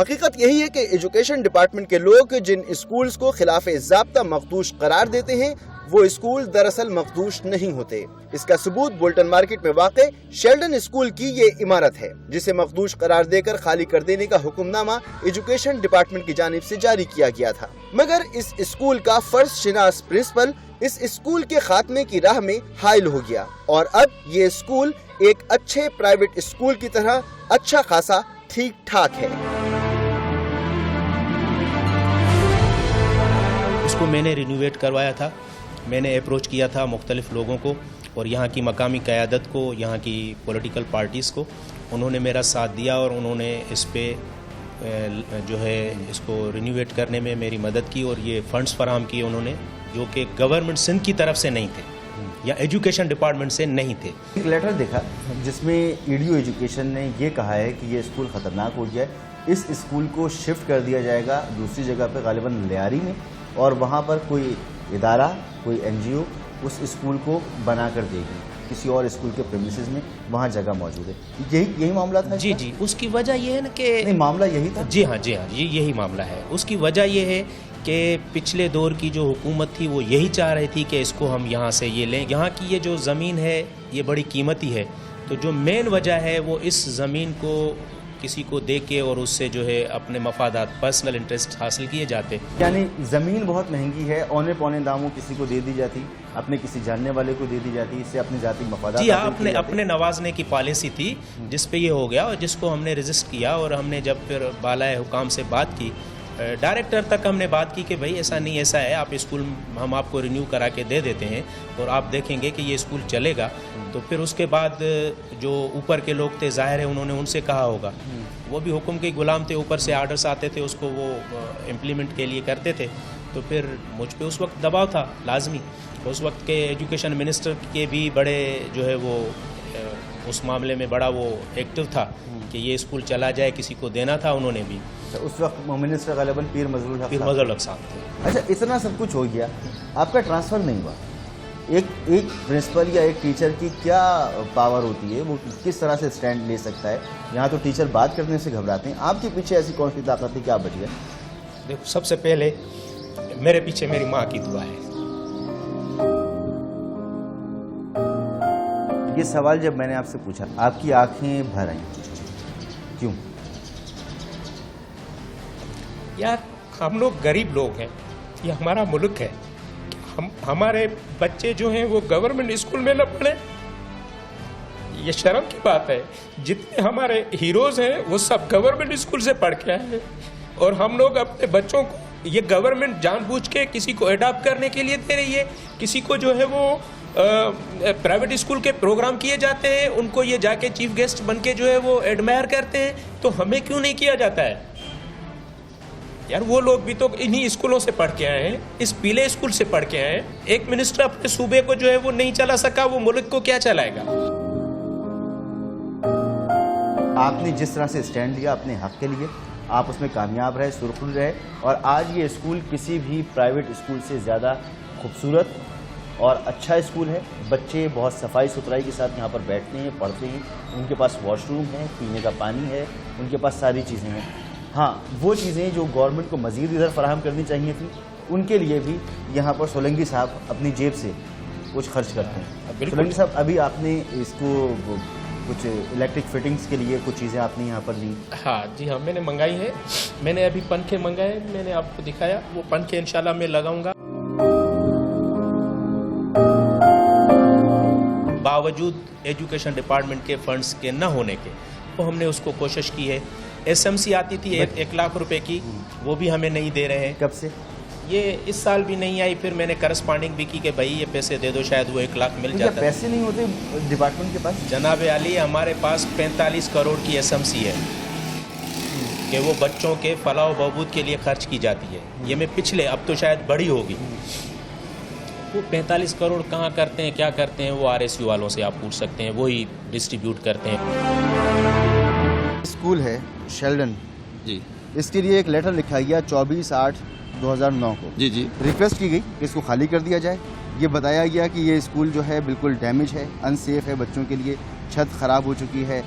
حقیقت یہی ہے کہ ایجوکیشن ڈپارٹمنٹ کے لوگ جن اسکولز کو خلاف ضابطہ مخدوش قرار دیتے ہیں وہ اسکول دراصل مخدوش نہیں ہوتے۔ اس کا ثبوت بولٹن مارکیٹ میں واقع شیلڈن اسکول کی یہ عمارت ہے جسے مخدوش قرار دے کر خالی کر دینے کا حکم نامہ ایجوکیشن ڈپارٹمنٹ کی جانب سے جاری کیا گیا تھا، مگر اس اسکول کا فرض شناس پرنسپل اس اسکول کے خاتمے کی راہ میں حائل ہو گیا اور اب یہ اسکول ایک اچھے پرائیویٹ اسکول کی طرح اچھا خاصا ٹھیک ٹھاک ہے۔ اس کو میں نے رینوویٹ کروایا تھا، میں نے اپروچ کیا تھا مختلف لوگوں کو اور یہاں کی مقامی قیادت کو، یہاں کی پولیٹیکل پارٹیز کو، انہوں نے میرا ساتھ دیا اور انہوں نے اس پہ جو ہے اس کو رینوویٹ کرنے میں میری مدد کی اور یہ فنڈز فراہم کیے انہوں نے، جو کہ گورنمنٹ سندھ کی طرف سے نہیں تھے یا ایجوکیشن ڈپارٹمنٹ سے نہیں تھے۔ ایک لیٹر دیکھا جس میں ایڈیو ایجوکیشن نے یہ کہا ہے کہ یہ اسکول خطرناک ہو گیا ہے، اس اسکول کو شفٹ کر دیا جائے گا دوسری جگہ پہ، غالباً لیاری میں، اور وہاں پر کوئی ادارہ، کوئی این جی او اس اسکول کو بنا کر دے گی کسی اور اسکول کے پریمیسز میں، وہاں جگہ موجود ہے۔ یہی معاملہ تھا؟ جی جی، اس کی وجہ یہ ہے نا کہ نہیں، معاملہ یہی تھا؟ جی ہاں یہی معاملہ ہے۔ اس کی وجہ یہ ہے کہ پچھلے دور کی جو حکومت تھی وہ یہی چاہ رہی تھی کہ اس کو ہم یہاں سے یہ لیں۔ یہاں کی یہ جو زمین ہے یہ بڑی قیمتی ہے، تو جو مین وجہ ہے وہ اس زمین کو کسی کو دے کے اور اس سے جو ہے اپنے مفادات، پرسنل انٹرسٹ حاصل کیے جاتے۔ یعنی زمین بہت مہنگی ہے، اونے پونے داموں کسی کو دے دی جاتی، اپنے کسی جاننے والے کو دے دی جاتی، اس سے اپنے ذاتی مفادات۔ جی ہاں، اپنے نوازنے کی پالیسی تھی جس پہ یہ ہو گیا اور جس کو ہم نے رجسٹ کیا، اور ہم نے جب پھر بالائے حکام سے بات کی، ڈائریکٹر تک ہم نے بات کی کہ بھائی ایسا نہیں، ایسا ہے، آپ اسکول ہم آپ کو رینیو کرا کے دے دیتے ہیں اور آپ دیکھیں گے کہ یہ اسکول چلے گا۔ تو پھر اس کے بعد جو اوپر کے لوگ تھے، ظاہر ہے انہوں نے ان سے کہا ہوگا، وہ بھی حکم کے غلام تھے، اوپر سے آرڈرز آتے تھے، اس کو وہ امپلیمنٹ کے لیے کرتے تھے۔ تو پھر مجھ پہ اس وقت دباؤ تھا لازمی، اس وقت کے ایجوکیشن منسٹر کے بھی بڑے جو ہے وہ اس معاملے میں بڑا وہ ایکٹیو تھا کہ یہ اسکول چلا جائے، کسی کو دینا تھا انہوں نے بھی۔ اس وقت منسٹر غالباً پیر مظہور الحق صاحب تھے۔ اچھا، اتنا سب کچھ ہو گیا، آپ کا ٹرانسفر نہیں ہوا، ایک پرنسپل یا ایک ٹیچر کی کیا پاور ہوتی ہے، وہ کس طرح سے اسٹینڈ لے سکتا ہے؟ یہاں تو ٹیچر بات کرنے سے گھبراتے ہیں، آپ کے پیچھے ایسی کون سی طاقت ہے، کیا بچ گیا؟ دیکھو، سب سے پہلے میرے پیچھے میری ماں کی دعا ہے۔ یہ سوال جب میں نے آپ سے پوچھا، آپ کی آنکھیں بھر آئیں، کیوں؟ یار، ہم لوگ غریب لوگ ہیں، یہ ہمارا ملک ہے، ہمارے بچے جو ہیں وہ گورنمنٹ اسکول میں نہ پڑھیں، یہ شرم کی بات ہے۔ جتنے ہمارے ہیروز ہیں وہ سب گورنمنٹ اسکول سے پڑھ کے آئے ہیں، اور ہم لوگ اپنے بچوں کو یہ گورنمنٹ جان بوجھ کے کسی کو اڈاپٹ کرنے کے لیے دے رہی ہے، کسی کو جو ہے وہ پرائیویٹ اسکول کے پروگرام کیے جاتے ہیں، ان کو یہ جا کے چیف گیسٹ بن کے جو ہے وہ ایڈمائر کرتے ہیں، تو ہمیں کیوں نہیں کیا جاتا ہے؟ یار، وہ لوگ بھی تو انہی اسکولوں سے پڑھ کے آئے ہیں، اس پیلے اسکول سے پڑھ کے آئے ہیں۔ ایک منسٹر اپنے صوبے کو جو ہے وہ نہیں چلا سکا، وہ ملک کو کیا چلائے گا؟ آپ نے جس طرح سے اسٹینڈ لیا اپنے حق کے لیے، آپ اس میں کامیاب رہے، سرخرو رہے، اور آج یہ اسکول کسی بھی پرائیویٹ اسکول سے زیادہ خوبصورت اور اچھا اسکول ہے۔ بچے بہت صفائی ستھرائی کے ساتھ یہاں پر بیٹھتے ہیں، پڑھتے ہیں، ان کے پاس واش روم ہے، پینے کا پانی ہے، ان کے پاس ساری چیزیں ہیں۔ ہاں، وہ چیزیں جو گورنمنٹ کو مزید ادھر فراہم کرنی چاہیے تھیں، ان کے لیے بھی یہاں پر سولنگی صاحب اپنی جیب سے کچھ خرچ کرتے ہیں۔ سولنگی صاحب، ابھی آپ نے اس کو کچھ الیکٹرک فٹنگز کے لیے کچھ چیزیں آپ نے یہاں پر لی؟ ہاں جی ہاں، میں نے منگائی ہے، میں نے ابھی پنکھے منگائے، میں نے آپ کو دکھایا، وہ پنکھے انشاءاللہ میں لگاؤں گا۔ باوجود ایجوکیشن ڈپارٹمنٹ کے فنڈز کے نہ ہونے کے، تو ہم نے اس کو کوشش کی ہے۔ ایس ایم سی آتی تھی 1 لاکھ روپے کی، وہ بھی ہمیں نہیں دے رہے ہیں۔ کب سے؟ یہ اس سال بھی نہیں آئی، پھر میں نے کرسپانڈنگ بھی کی کہ بھائی یہ پیسے دے دو، شاید وہ 1 لاکھ مل جاتا ہے۔ پیسے نہیں ہوتے ڈپارٹمنٹ کے پاس؟ جناب عالی، ہمارے پاس 45 کروڑ کی ایس ایم سی ہے کہ وہ بچوں کے فلاح و بہبود کے لیے خرچ کی جاتی ہے۔ یہ میں پچھلے، اب تو شاید بڑی ہوگی، وہ 45 کروڑ کہاں کرتے ہیں، کیا کرتے ہیں، وہ آر ایس یو والوں سے آپ پوچھ سکتے ہیں، وہی ڈسٹریبیوٹ کرتے ہیں۔ اسکول ہے شیلڈن جی، اس کے لیے ایک لیٹر لکھا گیا 24/8/2009 کو، جی جی، ریکویسٹ کی گئی کہ اس کو خالی کر دیا جائے۔ یہ بتایا گیا کہ یہ اسکول جو ہے بالکل ڈیمیج ہے، ان سیف ہے بچوں کے لیے، چھت خراب ہو چکی ہے،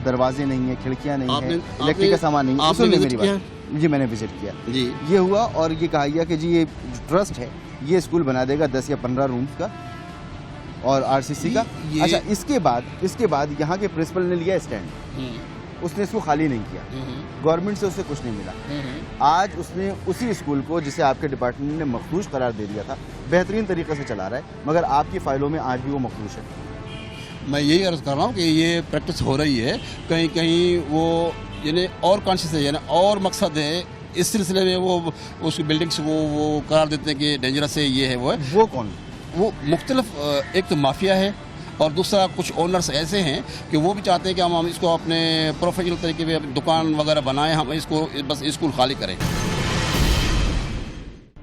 दरवाजे नहीं है, खिड़कियां नहीं है, आपने- इलेक्ट्रिक का सामान नहीं है। आपने सुनिए विजिट मेरी बात, जी मैंने विजिट किया जी। ये हुआ और ये कहा गया कि जी ये ट्रस्ट है ये स्कूल बना देगा 10 या 15 रूम्स का और आरसीसी का। ये- अच्छा इसके बाद यहाँ के प्रिंसिपल ने लिया स्टैंड, उसने इसको खाली नहीं किया, गवर्नमेंट से उसे कुछ नहीं मिला। आज उसने उसी स्कूल को जिसे आपके डिपार्टमेंट ने मखदूश करार दे दिया था बेहतरीन तरीके से चला रहा है, मगर आपकी फाइलों में आज भी वो मखदूश है। मैं यही अर्ज कर रहा हूँ कि ये प्रैक्टिस हो रही है, कहीं कहीं वो यानी और कॉन्शियस है, यानी और मकसद है इस सिलसिले में वो उस बिल्डिंग्स को वो करार देते हैं कि डेंजरस है, ये है वो है। वो कौन? वो मुख्तलिफ, एक तो माफिया है और दूसरा कुछ ओनर्स ऐसे हैं कि वो भी चाहते हैं कि हम इसको अपने प्रोफेशनल तरीके पे दुकान वगैरह बनाएं, हम इसको बस स्कूल खाली करें।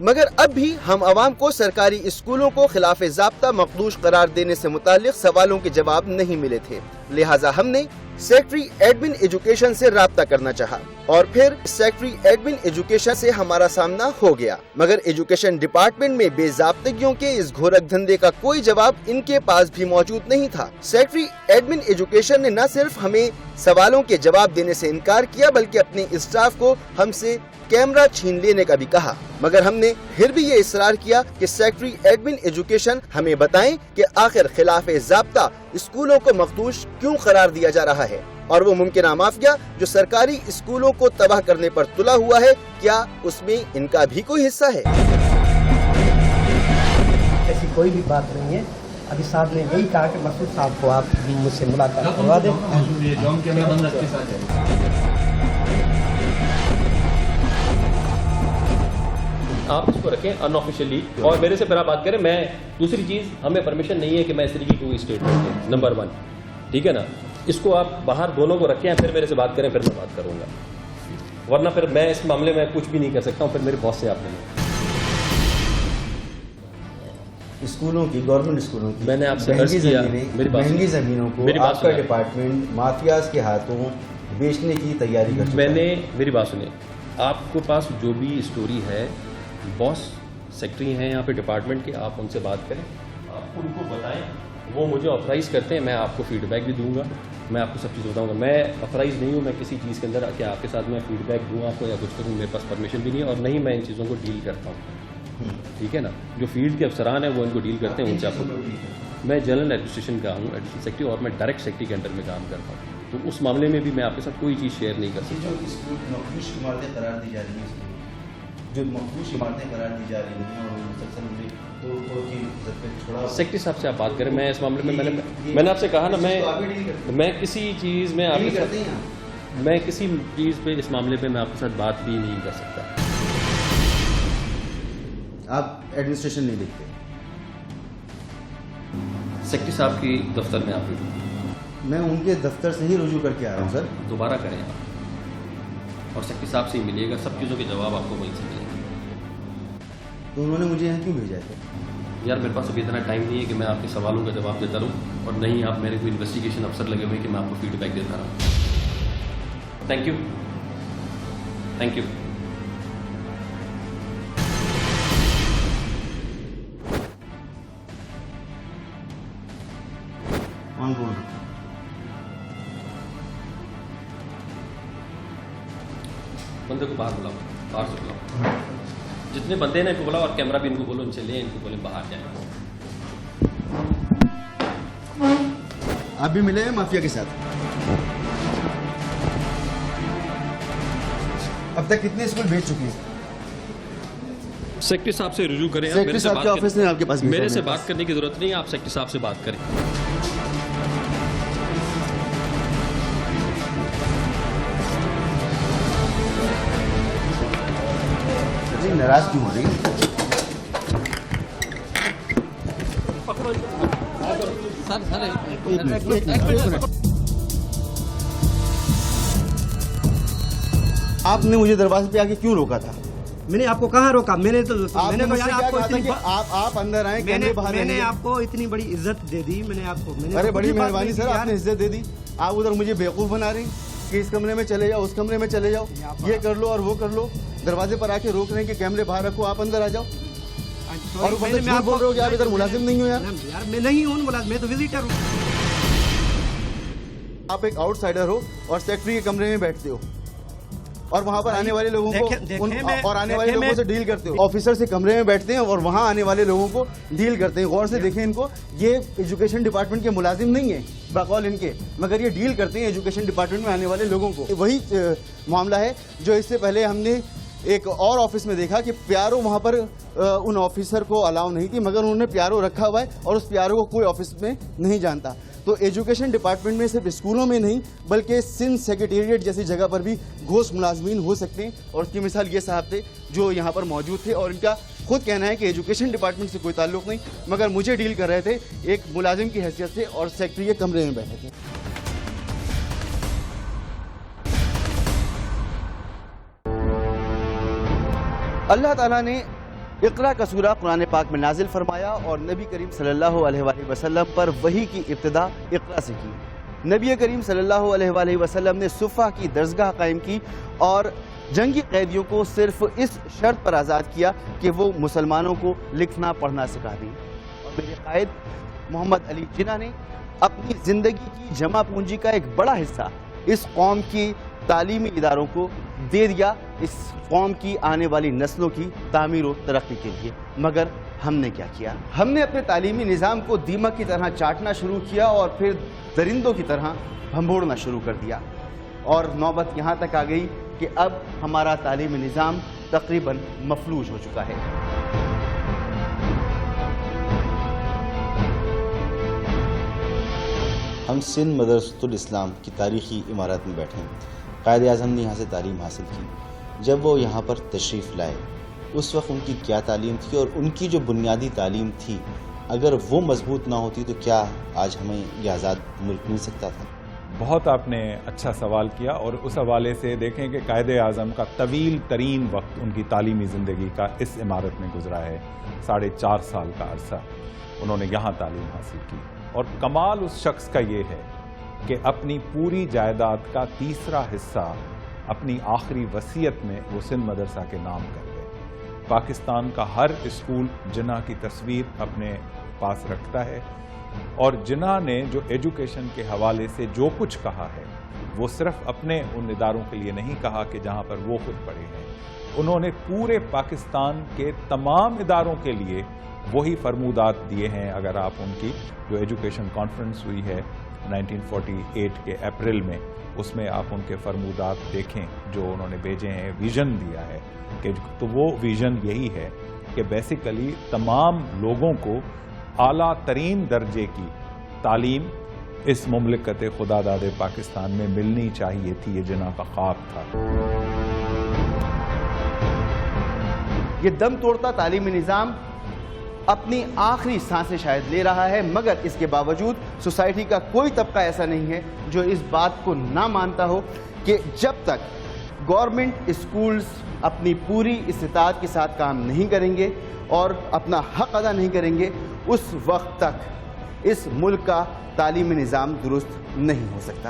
मगर अब भी हम आवाम को सरकारी स्कूलों को खिलाफ ज़ाब्ता मखदूश करार देने से मुतालिक सवालों के जवाब नहीं मिले थे, लिहाजा हमने सेक्रेटरी एडमिन एजुकेशन से राब्ता करना चाहा और फिर सेक्रेटरी एडमिन एजुकेशन से हमारा सामना हो गया, मगर एजुकेशन डिपार्टमेंट में बेज़ाब्तगियों के इस घोरक धंधे का कोई जवाब इनके पास भी मौजूद नहीं था। सेक्रेटरी एडमिन एजुकेशन ने न सिर्फ हमें सवालों के जवाब देने से इनकार किया बल्कि अपने स्टाफ को हमसे कैमरा छीन लेने का भी कहा, मगर हमने फिर भी ये इसरार किया कि सेक्रेटरी एडमिन एजुकेशन हमें बताएं कि आखिर खिलाफ ज़ाब्ता स्कूलों को मखदूश क्यों करार दिया जा रहा है और वो मुमकिना माफिया जो सरकारी स्कूलों को तबाह करने पर तुला हुआ है, क्या उसमें इनका भी कोई हिस्सा है? ऐसी कोई भी बात नहीं है। अभी साहब ने यही कहा कि मसूद साहब को आप मुझसे मुलाकात करवा दें। आप इसको रखें अनऑफिशियली और मेरे से फिर आप बात करें। मैं दूसरी चीज़, हमें परमिशन नहीं है कि मैं इस तरीके की कोई स्टेटमेंट दूं, नंबर 1, ठीक है ना। इसको आप बाहर दोनों को रखें, फिर मेरे से बात करें, फिर मैं बात करूंगा, वरना फिर मैं इस मामले में कुछ भी नहीं कर सकता हूं, फिर मेरे बॉस से आप लेंगे। स्कूलों की, गवर्नमेंट स्कूलों की मैंने आपसे अर्ज किया, मेरी बात महंगी सुनिए। जमीनों को मेरी बात आपका सुनिए। डिपार्टमेंट माफियाज के हाथों बेचने की तैयारी कर चुका है। मैंने, मेरी बात सुनिए, आपके पास जो भी स्टोरी है, बॉस सेक्रेटरी हैं यहाँ पे डिपार्टमेंट के, आप उनसे बात करें, आप उनको बताएं, वो मुझे ऑथराइज करते हैं, मैं आपको फीडबैक भी दूंगा, मैं आपको सब चीज़ बताऊंगा। मैं ऑथराइज नहीं हूँ मैं किसी चीज़ के अंदर कि आपके साथ मैं फीडबैक दूँ आपको या कुछ करूँ, मेरे पास परमिशन भी नहीं है और नहीं मैं इन चीज़ों को डील करता हूँ, ठीक है ना। जो फील्ड के अफसरान हैं वो इनको डील करते हैं, उनसे आपको। मैं जनरल एडमिनिस्ट्रेशन का हूँ, एडिशनल सेक्रेटरी, और मैं डायरेक्ट सेक्रेटरी के अंडर में काम करता हूँ, तो उस मामले में भी मैं आपके साथ कोई चीज़ शेयर नहीं कर सकता। जो इमारतें करार दी जा रही हैं, जो मखदूश इमारतें करार दी जा रही हैं और मुसलसल उन्हें तोड़-फोड़ की इज्जत पे छोड़ा। सेक्रेटरी साहब से आप बात करें, मैं इस मामले में मैंने आपसे कहा ना, मैं किसी चीज़ में आपके साथ, मैं किसी चीज़ पे इस मामले पे मैं आपके साथ बात भी नहीं कर सकता। आप एडमिनिस्ट्रेशन नहीं देखते? सेक्रेटरी साहब की दफ्तर में आप मैं उनके दफ्तर से ही रुजू करके आ रहा हूँ सर। दोबारा करें आप, और सेक्रेटरी साहब से ही मिलिएगा, सब चीज़ों के जवाब आपको वहीं से मिलेंगे। तो उन्होंने मुझे यहाँ क्यों भेजा है? यार मेरे पास अभी इतना टाइम नहीं है कि मैं आपके सवालों का जवाब देता रहूँ, और नहीं आप मेरे को इन्वेस्टिगेशन अफसर लगे हुए कि मैं आपको फीडबैक देता रहूँ। Thank you, thank you. On road. बंदे को बाहर बुलाओ, बाहर से बुलाओ, जितने बंदे हैं ना इनको बुलाओ, और कैमरा भी इनको बोलो, इनसे ले, इनको बोले बाहर जाए। आप भी मिले हैं माफिया के साथ? अब तक कितने स्कूल भेज चुकी हैं? सेक्रेटरी साहब से रुजू करें। सेक्रेटरी साहब के ऑफिस ने आपके पास भेजा मेरे है, से मेरे बात पास। करने की जरूरत नहीं है, आप सेक्रेटरी साहब से बात करें। जी नाराज क्यों हो रही है? आपने मुझे दरवाजे पे आके क्यों रोका था? मैंने आपको कहाँ रोका? मैंने तो आपने यार मुझसे क्या आपको कहा था इतनी कि आप अंदर आए, कैमरे बाहर मैंने रहेंगे। आपको इतनी बड़ी इज्जत दे दी, मैंने आपको अरे बड़ी मेहरबानी सर, आपने इज्जत दे दी। आप उधर मुझे बेवकूफ़ बना रही कि इस कमरे में चले जाओ, उस कमरे में चले जाओ, ये कर लो और वो कर लो। दरवाजे पर आके रोक रहे हैं कि कैमरे बाहर रखो, आप अंदर आ जाओ। और ऊपर से झूठ बोल रहे हो कि आप इधर मुलाजिम नहीं हो यार। यार मैं नहीं हूँ मुलाजिम, मैं तो विजिटर हूँ। आप एक आउटसाइडर हो और सेक्रेटरी के कमरे में बैठते हो और वहां पर आने वाले लोगों को और आने वाले लोगों से डील करते हो। ऑफिसर से कमरे में बैठते हैं और वहां आने वाले लोगों को डील करते हैं। गौर से देखें इनको, ये एजुकेशन डिपार्टमेंट के मुलाजिम नहीं है बकौल इनके, मगर ये डील करते हैं एजुकेशन डिपार्टमेंट में आने वाले लोगों को। वही मामला है जो इससे पहले हमने एक और ऑफिस में देखा कि प्यारो वहां पर उन ऑफिसर को अलाउ नहीं थी, मगर उन्होंने प्यारो रखा हुआ है और उस प्यारो को कोई ऑफिस में नहीं जानता। तो एजुकेशन डिपार्टमेंट में सिर्फ स्कूलों में नहीं बल्कि सिंध सेक्रेटेरिएट जैसी जगह पर भी घोष मुलाजमीन हो सकते हैं। और उसकी मिसाल ये साहब थे जो यहाँ पर मौजूद थे और इनका खुद कहना है कि एजुकेशन डिपार्टमेंट से कोई ताल्लुक नहीं, मगर मुझे डील कर रहे थे एक मुलाजिम की हैसियत से और सेक्रेटरी के कमरे में बैठे थे। अल्लाह ताला ने इक़रा का सूरा कुरान पाक में नाजिल फरमाया और नबी करीम सल्लल्लाहु अलैहि वसल्लम पर वही की इब्तिदा इक़रा से की। नबी करीम सल्लल्लाहु अलैहि वसल्लम ने सुफ़ा की दरसगाह कायम की और जंगी कैदियों को सिर्फ इस शर्त पर आज़ाद किया कि वो मुसलमानों को लिखना पढ़ना सिखा दें। और मेरे कायद मोहम्मद अली जिन्ना ने अपनी ज़िंदगी की जमा पूंजी का एक बड़ा हिस्सा इस कौम की तालीमी इदारों को दे दिया, इस कौम की आने वाली नस्लों की तामीर और तरक्की के लिए। मगर हमने क्या किया? हमने अपने तालीमी निज़ाम को दीमक की तरह चाटना शुरू किया और फिर दरिंदों की तरह भंबोड़ना शुरू कर दिया। और नौबत यहाँ तक आ गई कि अब हमारा तालीमी निज़ाम तकरीबन मफलूज हो चुका है। हम सिंध मदरसतुल इस्लाम की तारीख़ी इमारत में बैठे हैं। कायद आज़म ने यहाँ से तालीम हासिल की। जब वो यहाँ पर तशरीफ़ लाए उस वक्त उनकी क्या तालीम थी और उनकी जो बुनियादी तालीम थी अगर वो मजबूत ना होती तो क्या आज हमें ये आज़ाद मुल्क मिल सकता था? बहुत आपने अच्छा सवाल किया और उस हवाले से देखें कि कायद आज़म का तवील तरीन वक्त उनकी तालीमी ज़िंदगी का इस इमारत में गुजरा है। 4.5 साल का अरसा उन्होंने यहाँ तालीम हासिल की। और कमाल उस शख्स का ये है कि अपनी पूरी जायदाद का तीसरा हिस्सा अपनी आखिरी वसीयत में वो सिंध मदरसा के नाम कर गए। पाकिस्तान का हर स्कूल जिन्ना की तस्वीर अपने पास रखता है और जिन्ना ने जो एजुकेशन के हवाले से जो कुछ कहा है वो सिर्फ अपने उन इदारों के लिए नहीं कहा कि जहाँ पर वो खुद पढ़े हैं। उन्होंने पूरे पाकिस्तान के तमाम इदारों के लिए वही फरमूदात दिए हैं। अगर आप उनकी जो एजुकेशन कॉन्फ्रेंस हुई है 1948 के अप्रैल में, उसमें आप उनके फरमूदात देखें जो उन्होंने भेजे हैं, विज़न दिया है कि तो वो विज़न यही है कि बेसिकली तमाम लोगों को आला तरीन दर्जे की तालीम इस मुमलिकत खुदादाद पाकिस्तान में मिलनी चाहिए थी। ये जिन्ना का ख्वाब था। ये दम तोड़ता तालीमी निज़ाम अपनी आखिरी सांसें शायद ले रहा है, मगर इसके बावजूद सोसाइटी का कोई तबका ऐसा नहीं है जो इस बात को ना मानता हो कि जब तक गवर्नमेंट स्कूल्स अपनी पूरी इस्तिताअत के साथ काम नहीं करेंगे और अपना हक अदा नहीं करेंगे उस वक्त तक इस मुल्क का तालीमी निज़ाम दुरुस्त नहीं हो सकता।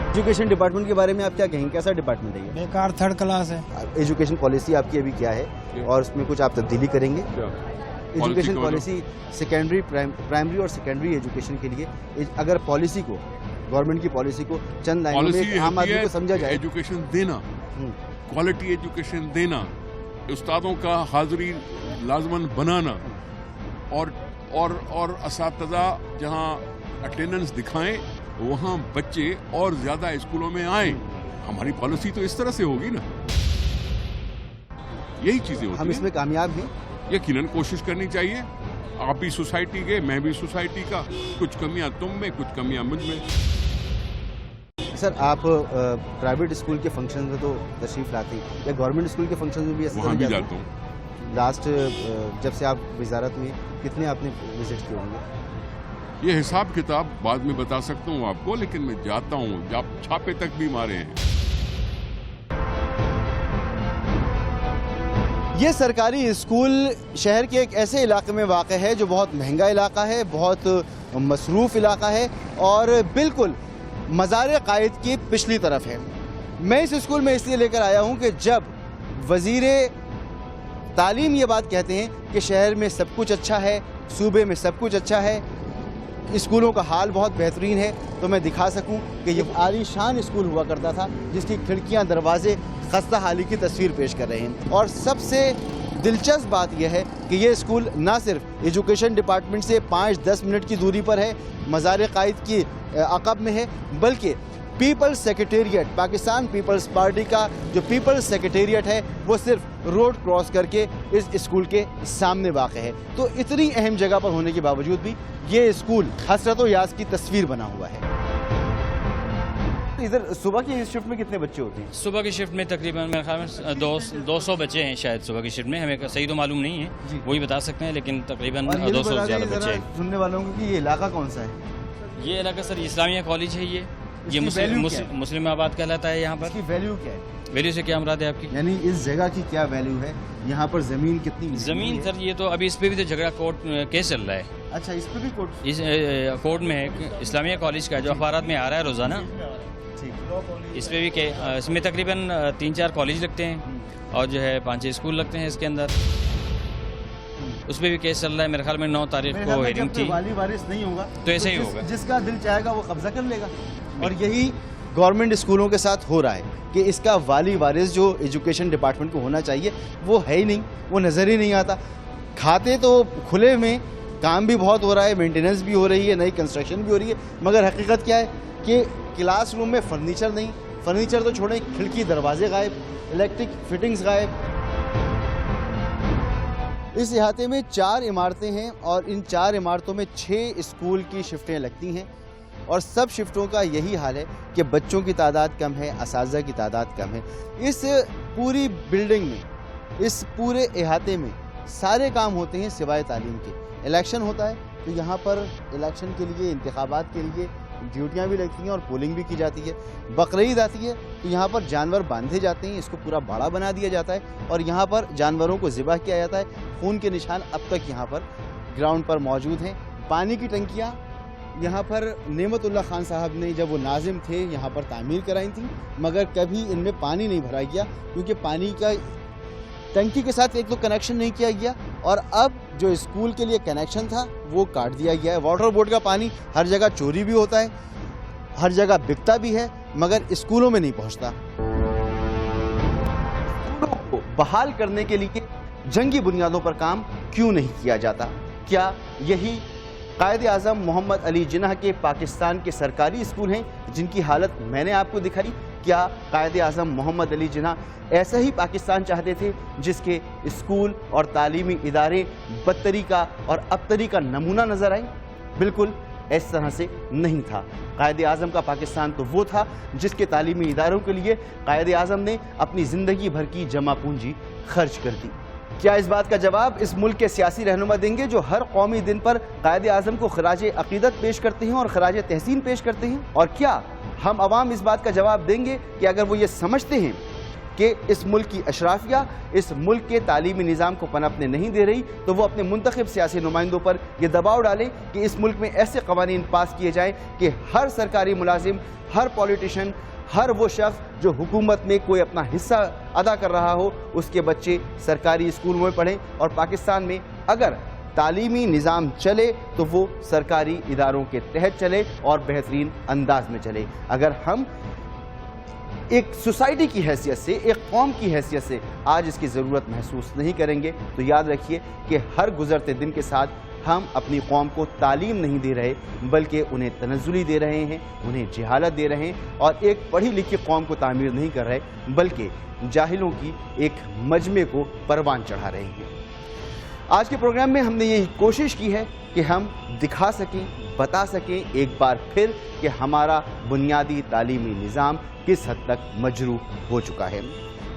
एजुकेशन डिपार्टमेंट के बारे में आप क्या कहेंगे? कैसा डिपार्टमेंट है ये? बेकार, थर्ड क्लास है। एजुकेशन पॉलिसी आपकी अभी क्या है और उसमें कुछ आप तब्दीली करेंगे? एजुकेशन पॉलिसी सेकेंडरी, प्राइमरी और सेकेंडरी एजुकेशन के लिए अगर पॉलिसी को, गवर्नमेंट की पॉलिसी को चंद लाइनों में आम आदमी को समझा जाए। एजुकेशन देना, क्वालिटी एजुकेशन देना, उस्तादों का हाजिरी लाजमन बनाना और असातिज़ा जहाँ अटेंडेंस दिखाएं वहाँ बच्चे और ज्यादा स्कूलों में आए। हमारी पॉलिसी तो इस तरह से होगी ना, यही चीजें होती हैं। हम इसमें कामयाब हैं? यकीनन कोशिश करनी चाहिए। आप भी सोसाइटी के, मैं भी सोसाइटी का। कुछ कमियां तुम में, कुछ कमियां मुझ में। सर, आप प्राइवेट स्कूल के फंक्शन में तो तशरीफ लाते हैं या गवर्नमेंट स्कूल के फंक्शन में भी वहाँ भी जाता हूँ। लास्ट जब से आप वजारत में, कितने आपने विजिट किए होंगे? ये हिसाब किताब बाद में बता सकता हूँ आपको, लेकिन मैं जाता हूँ। छापे तक भी मारे हैं। ये सरकारी स्कूल शहर के एक ऐसे इलाके में वाक़ है जो बहुत महंगा इलाका है, बहुत मसरूफ़ इलाका है और बिल्कुल मज़ार कायद की पिछली तरफ है। मैं इस स्कूल में इसलिए लेकर आया हूँ कि जब वज़ीर तालीम ये बात कहते हैं कि शहर में सब कुछ अच्छा है, सूबे में सब कुछ अच्छा है, اسکولوں کا حال بہت بہترین ہے تو میں دکھا سکوں کہ یہ عالی شان اسکول ہوا کرتا تھا جس کی کھڑکیاں دروازے خستہ حالی کی تصویر پیش کر رہے ہیں. اور سب سے دلچسپ بات یہ ہے کہ یہ اسکول نہ صرف ایجوکیشن ڈپارٹمنٹ سے 5-10 منٹ کی دوری پر ہے, مزار قائد کی عقب میں ہے, بلکہ Peoples Secretariat, Pakistan Peoples Party کا جو پیپلز سیکریٹریٹ ہے وہ صرف روڈ کراس کر کے اس اسکول کے سامنے واقع ہے. تو اتنی اہم جگہ پر ہونے کے باوجود بھی یہ اسکول حسرت و یاس کی تصویر بنا ہوا ہے. ادھر صبح کی شفٹ میں کتنے بچے ہوتے ہیں؟ صبح کی شفٹ میں تقریباً میرے خیال میں 200 بچے ہیں شاید صبح کی شفٹ میں, ہمیں صحیح تو معلوم نہیں ہے, وہی بتا سکتے ہیں, لیکن تقریباً 200 سے زیادہ بچے ہیں. سننے والوں کو کہ یہ علاقہ کون سا ہے؟ یہ علاقہ سر اسلامیہ کالج ہے, یہ مسلم آباد کہلاتا ہے. یہاں پر اس کی ویلیو کیا ہے؟ ویلیو سے کیا مراد ہے آپ کی؟ یعنی اس جگہ کی کیا ویلیو ہے, یہاں پر زمین کتنی؟ زمین سر یہ تو ابھی اس پہ بھی تو جھگڑا کورٹ کیس چل رہا ہے. اچھا, اس پہ بھی کورٹ؟ اس کورٹ میں ہے اسلامیہ کالج کا, جو اخبارات میں آ رہا ہے روزانہ, اس پہ بھی کہ اس میں تقریباً 3-4 کالج لگتے ہیں اور جو ہے 5-6 اسکول لگتے ہیں اس کے اندر. اس پہ بھی کیس چل رہا ہے. میرے خیال میں 9 تاریخ کو ہیئرنگ تھی. والی وارث نہیں ہوگا تو ایسا ہی ہوگا, جس کا دل چاہے گا وہ قبضہ کر لے گا. اور یہی گورنمنٹ اسکولوں کے ساتھ ہو رہا ہے کہ اس کا والی وارث جو ایجوکیشن ڈپارٹمنٹ کو ہونا چاہیے وہ ہے ہی نہیں, وہ نظر ہی نہیں آتا. کھاتے تو کھلے میں, کام بھی بہت ہو رہا ہے, مینٹیننس بھی ہو رہی ہے, نئی کنسٹرکشن بھی ہو رہی ہے, مگر حقیقت کیا ہے کہ کلاس روم میں فرنیچر نہیں. فرنیچر تو چھوڑیں, کھڑکی دروازے غائب, الیکٹرک فٹنگز غائب. اس احاطے میں 4 عمارتیں ہیں اور ان 4 عمارتوں میں 6 اسکول کی شفٹیں لگتی ہیں, اور سب شفٹوں کا یہی حال ہے کہ بچوں کی تعداد کم ہے, اساتذہ کی تعداد کم ہے. اس پوری بلڈنگ میں, اس پورے احاطے میں سارے کام ہوتے ہیں سوائے تعلیم کے. الیکشن ہوتا ہے تو یہاں پر الیکشن کے لیے, انتخابات کے لیے ڈیوٹیاں بھی لگتی ہیں اور پولنگ بھی کی جاتی ہے. بقرعید آتی ہے تو یہاں پر جانور باندھے جاتے ہیں, اس کو پورا باڑا بنا دیا جاتا ہے اور یہاں پر جانوروں کو ذبح کیا جاتا ہے. خون کے نشان اب تک یہاں پر گراؤنڈ پر موجود ہیں. پانی کی ٹنکیاں یہاں پر نعمت اللہ خان صاحب نے جب وہ ناظم تھے یہاں پر تعمیر کرائی تھیں, مگر کبھی ان میں پانی نہیں بھرا گیا کیونکہ پانی کا ٹنکی کے ساتھ ایک تو کنیکشن نہیں کیا گیا, اور اب جو اسکول کے لیے کنیکشن تھا وہ کاٹ دیا گیا ہے. واٹر بورڈ کا پانی ہر جگہ چوری بھی ہوتا ہے, ہر جگہ بکتا بھی ہے, مگر اسکولوں میں نہیں پہنچتا. اسکولوں کو بحال کرنے کے لیے جنگی بنیادوں پر کام کیوں نہیں کیا جاتا؟ کیا یہی قائد اعظم محمد علی جناح کے پاکستان کے سرکاری اسکول ہیں جن کی حالت میں نے آپ کو دکھائی؟ کیا قائد اعظم محمد علی جناح ایسا ہی پاکستان چاہتے تھے جس کے اسکول اور تعلیمی ادارے بدتری کا اور ابتری کا نمونہ نظر آئیں؟ بالکل اس طرح سے نہیں تھا. قائد اعظم کا پاکستان تو وہ تھا جس کے تعلیمی اداروں کے لیے قائد اعظم نے اپنی زندگی بھر کی جمع پونجی خرچ کر دی. کیا اس بات کا جواب اس ملک کے سیاسی رہنما دیں گے جو ہر قومی دن پر قائد اعظم کو خراج عقیدت پیش کرتے ہیں اور خراج تحسین پیش کرتے ہیں؟ اور کیا ہم عوام اس بات کا جواب دیں گے کہ اگر وہ یہ سمجھتے ہیں کہ اس ملک کی اشرافیہ اس ملک کے تعلیمی نظام کو پنپنے نہیں دے رہی تو وہ اپنے منتخب سیاسی نمائندوں پر یہ دباؤ ڈالیں کہ اس ملک میں ایسے قوانین پاس کیے جائیں کہ ہر سرکاری ملازم, ہر پولیٹیشین, ہر وہ شخص جو حکومت میں کوئی اپنا حصہ ادا کر رہا ہو اس کے بچے سرکاری اسکولوں میں پڑھیں, اور پاکستان میں اگر تعلیمی نظام چلے تو وہ سرکاری اداروں کے تحت چلے اور بہترین انداز میں چلے. اگر ہم ایک سوسائٹی کی حیثیت سے, ایک قوم کی حیثیت سے آج اس کی ضرورت محسوس نہیں کریں گے تو یاد رکھیے کہ ہر گزرتے دن کے ساتھ ہم اپنی قوم کو تعلیم نہیں دے رہے بلکہ انہیں تنزلی دے رہے ہیں, انہیں جہالت دے رہے ہیں, اور ایک پڑھی لکھی قوم کو تعمیر نہیں کر رہے بلکہ جاہلوں کی ایک مجمع کو پروان چڑھا رہے ہیں. آج کے پروگرام میں ہم نے یہی کوشش کی ہے کہ ہم دکھا سکیں, بتا سکیں ایک بار پھر کہ ہمارا بنیادی تعلیمی نظام کس حد تک مجروح ہو چکا ہے.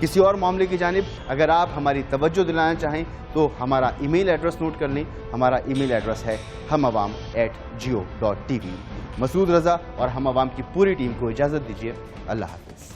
کسی اور معاملے کی جانب اگر آپ ہماری توجہ دلانا چاہیں تو ہمارا ای میل ایڈریس نوٹ کر لیں. ہمارا ای میل ایڈریس ہے hamawam@geo.tv. مسعود رضا اور ہم عوام کی پوری ٹیم کو اجازت دیجیے. اللہ حافظ.